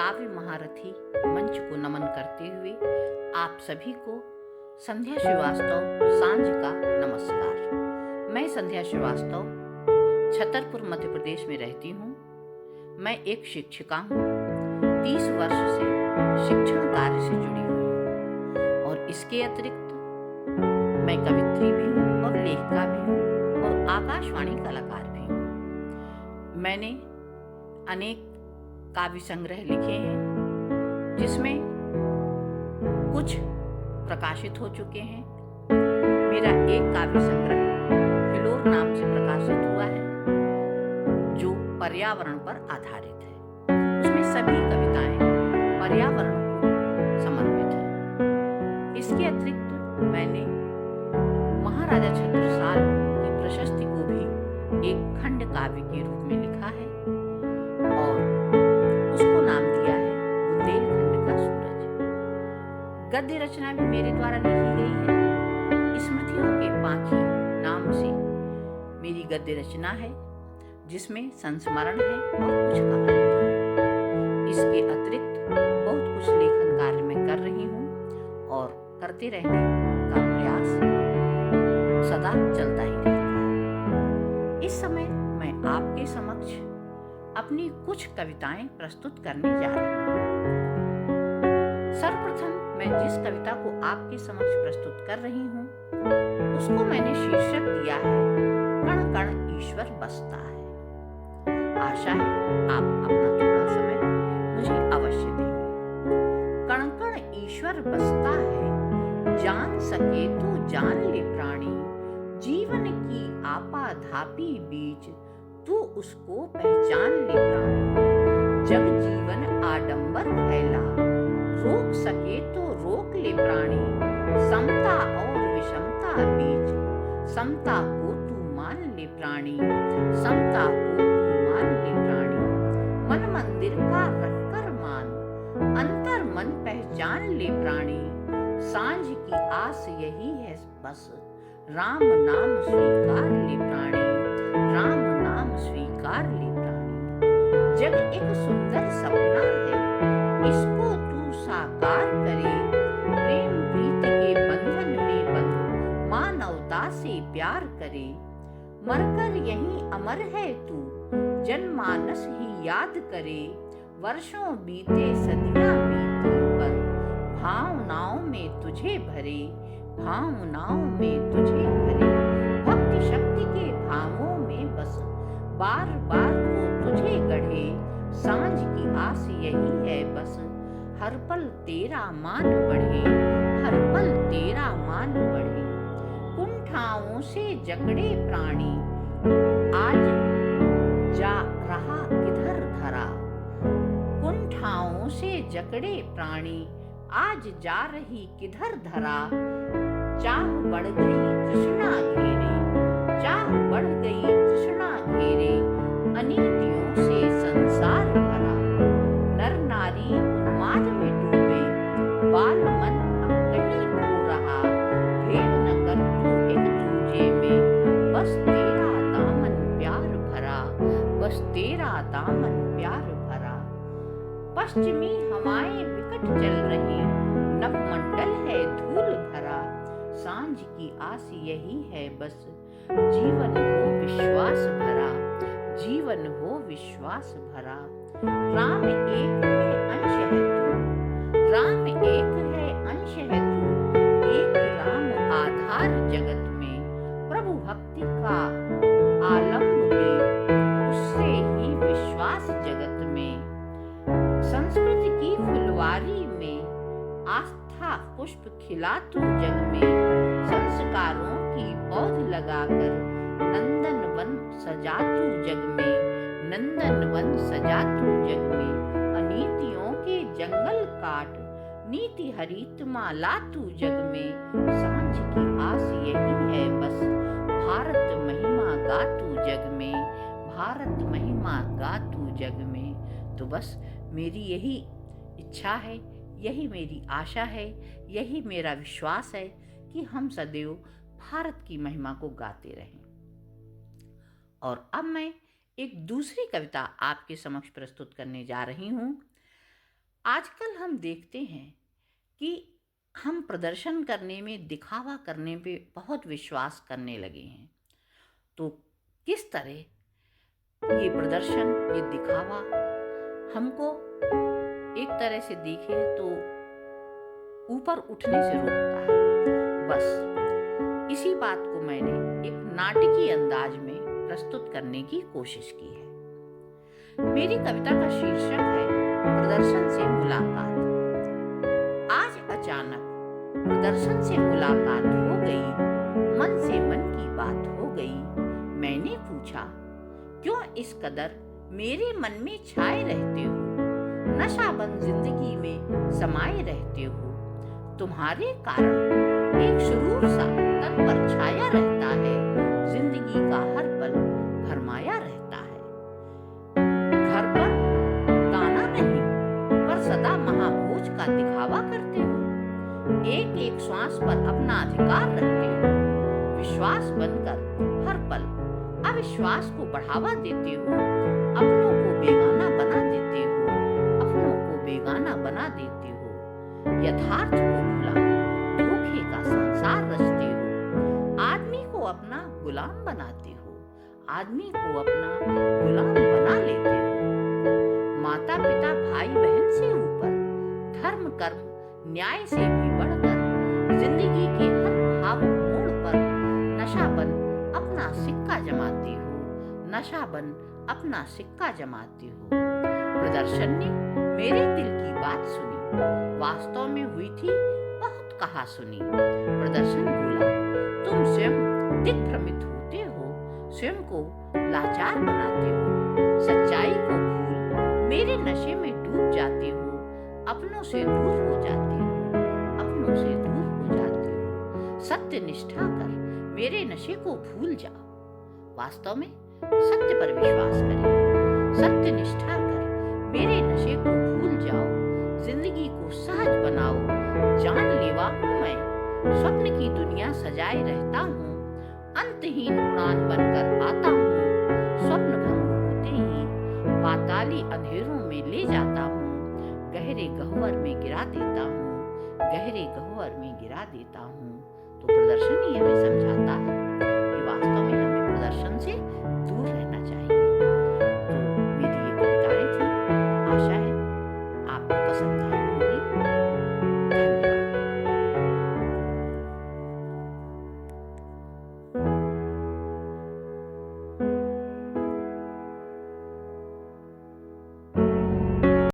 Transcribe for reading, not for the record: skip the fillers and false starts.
काव्य महारथी मंच को नमन करते हुए आप सभी को संध्या श्रीवास्तव सांझ का नमस्कार। मैं संध्या श्रीवास्तव छतरपुर मध्य प्रदेश में रहती हूँ। मैं एक शिक्षिका हूँ। 30 वर्ष से शिक्षण कार्य से जुड़ी हुई हूँ और इसके अतिरिक्त मैं कवित्री भी हूँ और लेखिका भी हूँ और आकाशवाणी कलाकार भी हूँ। मैंने अनेक काव्य संग्रह लिखे हैं जिसमें कुछ प्रकाशित हो चुके हैं। मेरा एक काव्य संग्रह फिलोर नाम से प्रकाशित हुआ है जो पर्यावरण पर आधारित है। उसमें सभी कविताएं पर्यावरण को समर्पित हैं। इसके अतिरिक्त मैंने महाराजा छत्रसाल की प्रशस्ति को भी एक खंड काव्य के रूप में लिखा है और उसको नाम दिया है बुंदेलखंड का सूरज। गद्य रचना भी मेरे द्वारा लिखी गई है। स्मृतियों के पाखी नाम से मेरी गद्य रचना है जिसमें संस्मरण है और कुछ कहानियां हैं। इसके अतिरिक्त बहुत कुछ लेखन कार्य में कर रही हूँ और करते रहने का प्रयास सदा चलता ही रहता है। इस समय मैं आपके समक्ष अपनी कुछ कविताएं प्रस्तुत करने जा रही हूँ। सर्वप्रथम मैं जिस कविता को आपके समक्ष प्रस्तुत कर रही हूँ उसको मैंने शीर्षक दिया है कण कण ईश्वर बसता है। आशा है आप अपना थोड़ा समय मुझे अवश्य देंगे। कण कण ईश्वर बसता है, जान सके तो जान ले प्राणी, जीवन की आपाधापी बीच तू उसको पहचान ले प्राणी। जग जीवन आडंबर फैला, रोक सके तो रोक ले प्राणी, समता और विषमता बीच समता को तू मान ले प्राणी, समता को तू मान ले प्राणी। मन मंदिर का रखकर मान, अंतर मन पहचान ले प्राणी, सांझ की आस यही है बस, राम नाम स्वीकार ले प्राणी, राम नाम स्वीकार ले प्राणी। जग एक सुंदर सपना है, इसको तू साकार करे, प्रेम प्रीति के बंधन में बंध मानवता से प्यार करे। मरकर यहीं अमर है तू, जनमानस ही याद करे, वर्षों बीते सदियां बीती पर भावनाओं में तुझे भरे, भावनाओं में तुझे भरे। भक्ति शक्ति के भावों में बस बार बार वो तुझे गढ़े, सांझ की आस यही है बस, हर पल तेरा मान बढ़े, हर पल तेरा मान बढ़े। कुंठाओं से जकड़े प्राणी, आज जा रहा किधर धरा, कुंठाओं से जकड़े प्राणी, आज जा रही किधर धरा। चाह बढ़ गई तृष्णा घेरे, चाह बढ़ गई तृष्णा घेरे, अनीतियों से संसार भरा। नर नारी उन्माद में डूबे, बाल मन अब कहीं खो रहा, भेड़ न कर तू एक दूजे में, बस तेरा दामन प्यार भरा, बस तेरा दामन प्यार भरा। पश्चिमी हवाएं विकट चल रही, नवमंडल है धूल भरा, सांझ की आस यही है बस, जीवन हो विश्वास भरा, जीवन हो विश्वास भरा। राम एक है अंश है तू, राम एक है अंश है तू, एक राम आधार जगत में, प्रभु भक्ति का आलम्ब ले, उससे ही विश्वास जगत में। संस्कृति की फुलवारी में आस्था पुष्प खिला तू जग में, संस्कारों की पौध लगाकर नंदन वन सजा तू जग में, नंदन वन सजा तू जग में। अनीतियों के जंगल काट, नीति हरित माला तू जग में, सांझ की आस यही है बस, भारत महिमा गा तू जग में, भारत महिमा गा तू जग में। तो बस मेरी यही इच्छा है, यही मेरी आशा है, यही मेरा विश्वास है कि हम सदैव भारत की महिमा को गाते रहें। और अब मैं एक दूसरी कविता आपके समक्ष प्रस्तुत करने जा रही हूँ। आजकल हम देखते हैं कि हम प्रदर्शन करने में, दिखावा करने पे बहुत विश्वास करने लगे हैं। तो किस तरह ये प्रदर्शन, ये दिखावा हमको एक तरह से देखे तो ऊपर उठने से रोकता है। बस इसी बात को मैंने एक नाटकीय अंदाज में प्रस्तुत करने की कोशिश की है। मेरी कविता का शीर्षक है प्रदर्शन से मुलाकात। आज अचानक प्रदर्शन से मुलाकात हो गई, मन से मन की बात हो गई। मैंने पूछा, क्यों इस कदर मेरे मन में छाए रहते हो, नशाबंद जिंदगी में समाये रहते हो। तुम्हारे कारण एक सुरूर सा तन पर छाया रहता है, जिंदगी का हर पल भरमाया रहता है। घर पर गाना नहीं, पर सदा महाभोज का दिखावा करते हो। एक एक श्वास पर अपना अधिकार रखते हो। विश्वास बनकर हर पल अविश्वास को बढ़ावा देते हो। अपनों को बेगाना बना देते हो, अपनों को बेगाना बना देते हो। यथार्थ को भुला धोखे का संसार रचते हो। आदमी को अपना गुलाम बनाते हो, आदमी को अपना गुलाम बना लेते हो। माता पिता भाई बहन से ऊपर, धर्म कर्म न्याय से भी बढ़कर, जिंदगी के हर भावुक मोड़ पर नशाबन अपना सिक्का जमाते हो, नशाबन अपना सिक्का जमाते हो। प्रदर्शन ने मेरे दिल की बात सुनी, वास्तव में हुई थी बहुत कहा सुनी। प्रदर्शन बोला, तुम स्वयं दिग्भ्रमित होते हो, स्वयं को लाचार बनाते हो। सच्चाई को भूल मेरे नशे में डूब जाते हो, अपनों से दूर हो जाते हो, अपनों से दूर हो जाते हो। सत्य निष्ठा कर मेरे नशे को भूल जाओ। वास्तव में सत्य पर विश्वास करें, सत्य निष्ठा कर मेरे नशे को भूल जाओ। जिंदगी को सहज बनाओ, जानलेवा हूँ मैं, स्वप्न की दुनिया सजाए रहता हूँ। अंतहीन उड़ान बनकर आता हूँ, स्वप्न भंग होते ही पाताली अंधेरों में ले जाता हूँ। गहरे गह्वर में गिरा देता हूँ, गहरे गह्वर में गिरा देता हूँ। तो प्रदर्शन ही हमें समझाता है